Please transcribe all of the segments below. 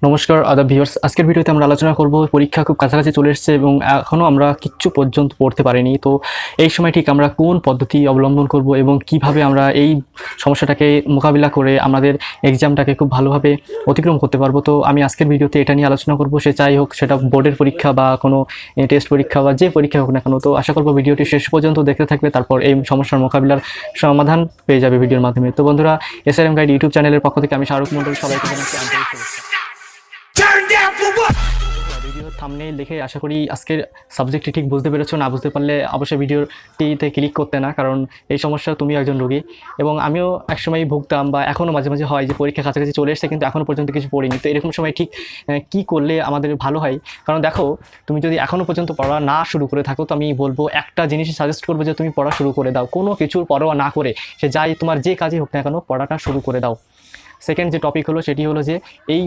নমস্কার আদাব ভিউয়ার্স, আজকের ভিডিওতে আমরা আলোচনা করব পরীক্ষা খুব কাছাকাছি চলে এসেছে এবং এখনও আমরা কিচ্ছু পর্যন্ত পড়তে পারিনি। তো এই সময় ঠিক আমরা কোন পদ্ধতি অবলম্বন করব এবং কিভাবে আমরা এই সমস্যাটাকে মোকাবিলা করে আমাদের এক্সামটাকে খুব ভালোভাবে অতিক্রম করতে পারবো। তো আমি আজকের ভিডিওতে এটা নিয়ে আলোচনা করব, সে যাই হোক, সেটা বোর্ডের পরীক্ষা বা কোনো টেস্ট পরীক্ষা বা যে পরীক্ষা হোক না কেন। তো আশা করবো ভিডিওটি শেষ পর্যন্ত দেখতে থাকবে, তারপর এই সমস্যার মোকাবিলার সমাধান পেয়ে যাবে ভিডিওর মাধ্যমে। তো বন্ধুরা, SRM গাইড ইউটিউব চ্যানেলের পক্ষ থেকে আমি শাহরুখ মন্ডল সবাইকে জানাচ্ছি আন্তরিক শুভেচ্ছা। ভিডিওর থাম্বনেইল দেখে আশা করি আজকের সাবজেক্টটি ঠিক বুঝতে পেরেছো। না বুঝতে পারলে অবশ্যই ভিডিওটিতে ক্লিক করতে না, কারণ এই সমস্যা তুমি একজন রোগী এবং আমিও একসময় ভুগতাম বা এখনও মাঝে মাঝে হয় যে পরীক্ষা কাছাকাছি চলে এসেছে কিন্তু এখনও পর্যন্ত কিছু পড়িনি। তো এরকম সময় ঠিক কী করলে আমাদের ভালো হয়? কারণ দেখো, তুমি যদি এখনও পর্যন্ত পড়া না শুরু করে থাকো তো আমি বলবো একটা জিনিসই সাজেস্ট করবো যে তুমি পড়া শুরু করে দাও, কোনো কিছুর পরোয়া না করে। সে যাই তোমার যে কাজই হোক না কেন, পড়াটা শুরু করে দাও। সেকেন্ড যে টপিক হলো সেটি হলো যে এই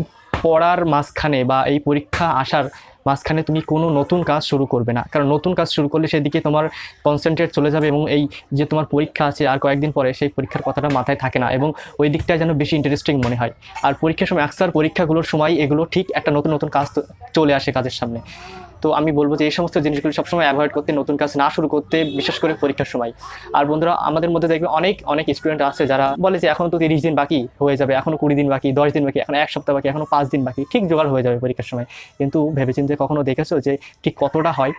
পড়ার মাঝখানে বা এই পরীক্ষা আসার মাঝখানে তুমি কোনো নতুন কাজ শুরু করবে না, কারণ নতুন কাজ শুরু করলে সেদিকে তোমার কনসেন্ট্রেট চলে যাবে এবং এই যে তোমার পরীক্ষা আছে আর কয়েকদিন পরে, সেই পরীক্ষার কথাটা মাথায় থাকে না এবং ওই দিকটা যেন বেশি ইন্টারেস্টিং মনে হয়। আর পরীক্ষার সময় আকসার পরীক্ষাগুলোর সময় এগুলো ঠিক একটা নতুন নতুন কাজ চলে আসে কাজের সামনে। তো আমি বলবো যে এই সমস্ত জিনিসগুলো সবসময় অ্যাভয়েড করতে, নতুন কাজ না শুরু করতে, বিশেষ করে পরীক্ষার সময়। আর বন্ধুরা, আমাদের মধ্যে দেখবে অনেক স্টুডেন্ট আছে যারা বলে যে এখন তো 30 দিন বাকি হয়ে যাবে, এখনও 20 দিন বাকি, 10 দিন বাকি, এখন 1 সপ্তাহ বাকি, এখনও 5 দিন বাকি, ঠিক জোগাড় হয়ে যাবে পরীক্ষার সময়। কিন্তু ভেবেচিন্তে কখনো দেখেছো যে ঠিক কতটা হয়?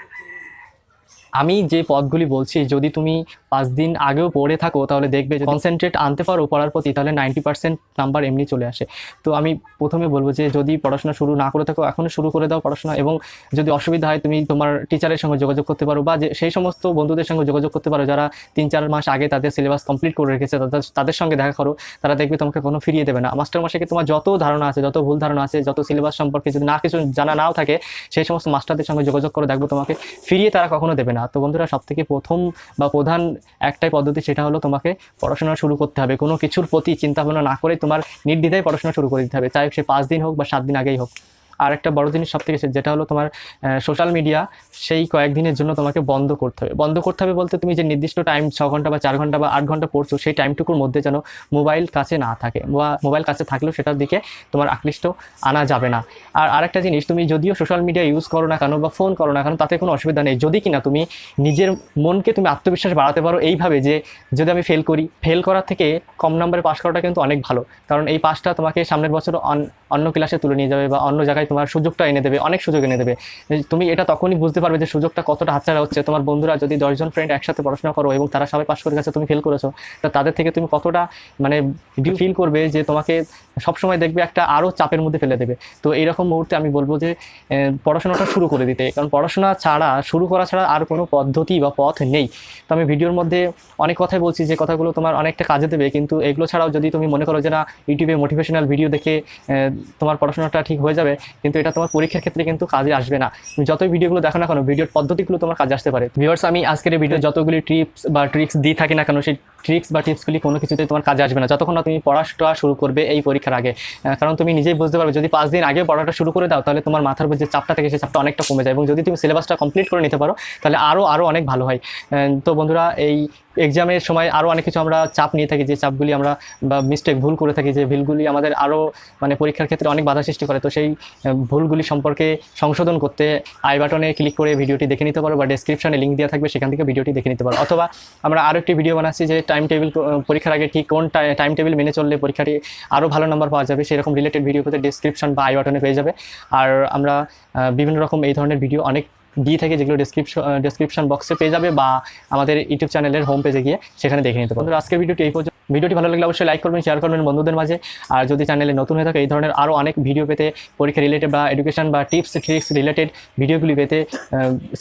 আমি যে পথগুলি বলছি, যদি তুমি 5 দিন আগেও পড়ে থাকো তাহলে দেখবে যে কনসেন্ট্রেট আনতে পারো পড়ার প্রতি, তাহলে 90% নাম্বার এমনি চলে আসে। তো আমি প্রথমে বলবো যে যদি পড়াশোনা শুরু না করে থাকো, এখনও শুরু করে দাও পড়াশোনা। এবং যদি অসুবিধা হয় তুমি তোমার টিচারের সঙ্গে যোগাযোগ করতে পারো বা যে সেই সমস্ত বন্ধুদের সঙ্গে যোগাযোগ করতে পারো যারা 3-4 মাস আগে তাদের সিলেবাস কমপ্লিট করে রেখেছে, তাদের সঙ্গে দেখা করো। তারা দেখবে তোমাকে কোনো ফিরিয়ে দেবে না। মাস্টারমশাইকে তোমার যত ধারণা আছে, যত ভুল ধারণা আছে, যত সিলেবাস সম্পর্কে যদি না কিছু জানা নাও থাকে, সেই সমস্ত মাস্টারদের সঙ্গে যোগাযোগ করে দেখবো তোমাকে ফিরিয়ে তারা কখনো দেবে না। তো বন্ধুরা, সবথেকে প্রথম বা প্রধান একটাই পদ্ধতি, সেটা হলো তোমাকে পড়াশোনা শুরু করতে হবে। কোনো কিছুর প্রতি চিন্তা ভাবনা না করে তোমার নির্দ্বিধায় পড়াশোনা শুরু করে দিতে হবে, চাই সে 5 দিন হোক বা 7 দিন আগেই হোক। আর একটা বড় জিনিস সবথেকে, যেটা হলো তোমার সোশ্যাল মিডিয়া, সেই কয়েকদিনের জন্য তোমাকে বন্ধ করতে হবে। বন্ধ করতে হবে বলতে, তুমি যে নির্দিষ্ট টাইম 6 ঘন্টা বা 4 ঘন্টা বা 8 ঘন্টা পড়ছো, সেই টাইমটুকুর মধ্যে যেন মোবাইল কাছে না থাকে, বা মোবাইল কাছে থাকলেও সেটার দিকে তোমার আকৃষ্ট আনা যাবে না। আর আরেকটা জিনিস, তুমি যদিও সোশ্যাল মিডিয়া ইউজ করো না কেন বা ফোন করো না কেন, তাতে কোনো অসুবিধা নেই, যদি কিনা তুমি নিজের মনকে তুমি আত্মবিশ্বাস বাড়াতে পারো এইভাবে যে যদি আমি ফেল করার থেকে কম নম্বরে পাস করাটা কিন্তু অনেক ভালো। কারণ এই পাসটা তোমাকে সামনের বছর অন্য ক্লাসে তুলে নিয়ে যাবে বা অন্য জায়গায় তোমার সুযোগটা এনে দেবে, অনেক সুযোগ এনে দেবে। তুমি এটা তখনই বুঝতে পারবে যে সুযোগটা কতটা হাতছাড়া হচ্ছে। তোমার বন্ধুরা যদি 10 জন ফ্রেন্ড একসাথে পড়াশোনা করো এবং তারা সবাই পাস করে গেছে, তুমি ফেল করেছো, তো তাদের থেকে তুমি কতটা মানে ফিল করবে যে তোমাকে সবসময় দেখবে একটা আরও চাপের মধ্যে ফেলে দেবে। তো এইরকম মুহূর্তে আমি বলবো যে পড়াশোনাটা শুরু করে দিতে, কারণ পড়াশোনা শুরু করা ছাড়া আর কোনো পদ্ধতি বা পথ নেই। তো আমি ভিডিওর মধ্যে অনেক কথাই বলছি যে কথাগুলো তোমার অনেকটা কাজে দেবে, কিন্তু এগুলো ছাড়াও যদি তুমি মনে করো যে না, ইউটিউবে মোটিভেশনাল ভিডিও দেখে তোমার পড়াশোনাটা ঠিক হয়ে যাবে, কিন্তু এটা তোমার পরীক্ষার ক্ষেত্রে কিন্তু কাজে আসবে না। তুমি যতই ভিডিওগুলো দেখো না কেন, ভিডিওর পদ্ধতিগুলো তোমার কাজে আসতে পারে। ভিউয়ার্স, আমি আজকের এই ভিডিও যতগুলি টিপস বা ট্রিক্স দিয়ে থাকি না কেন, সেই ট্রিক্স বা টিপসগুলি কোনো কিছুতে তোমার কাজে আসবে না যতক্ষণ না তুমি পড়াশোনা শুরু করবে এই পরীক্ষার আগে। কারণ তুমি নিজেই বুঝতে পারবে, যদি 5 দিন আগে পড়াটা শুরু করে দাও তাহলে তোমার মাথার উপর যে চাপটা থাকে সেই চাপটা অনেকটা কমে যায়, এবং যদি তুমি সিলেবাসটা কমপ্লিট করে নিতে পারো তাহলে আরও অনেক ভালো হয়। তো বন্ধুরা, এই এক্সামের সময় আরও অনেক কিছু আমরা চাপ নিয়ে থাকি, যে চাপগুলি আমরা বা ভুল করে থাকি, যে ভুলগুলি আমাদের আরও মানে পরীক্ষার ক্ষেত্রে অনেক বাধা সৃষ্টি করে। তো সেই ভুলগুলি সম্পর্কে সংশোধন করতে আই বাটনে ক্লিক করে ভিডিওটি দেখে নিতে পারো, বা ডেসক্রিপশনে লিঙ্ক দেওয়া থাকবে, সেখান থেকে ভিডিওটি দেখে নিতে পারো। অথবা আমরা আরও একটি ভিডিও বানাচ্ছি যে টাইম টেবিল, পরীক্ষার আগে ঠিক কোন টাইম টেবিল মেনে চললে পরীক্ষাটি আরও ভালো নাম্বার পাওয়া যাবে, সেরকম রিলেটেড ভিডিও পেতে ডেসক্রিপশন বা আই বাটনে পেয়ে যাবে। আর আমরা বিভিন্ন রকম এই ধরনের ভিডিও অনেক দিয়ে থাকে, যেগুলো ডেসক্রিপশন বক্সে পেয়ে যাবে বা আমাদের ইউটিউব চ্যানেলের হোম পেজে গিয়ে সেখানে দেখে নিতে পারো। আজকের ভিডিওটি এই পর্যন্ত। ভিডিওটি ভালো লাগলে অবশ্যই লাইক করবেন, শেয়ার করবেন বন্ধুদের মাঝে। আর যদি চ্যানেলে নতুন হয়ে থাকে, এই ধরনের আরও অনেক ভিডিও পেতে, পরীক্ষা রিলেটেড বা এডুকেশন বা টিপস ট্রিক্স রিলেটেড ভিডিওগুলি পেতে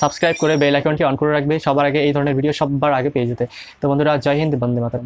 সাবস্ক্রাইব করে বেল আইকনটি অন করে রাখবে, সবার আগে এই ধরনের ভিডিও সবার আগে পেয়ে যেতে। তো বন্ধুরা, জয় হিন্দ, বন্দে মাতরম।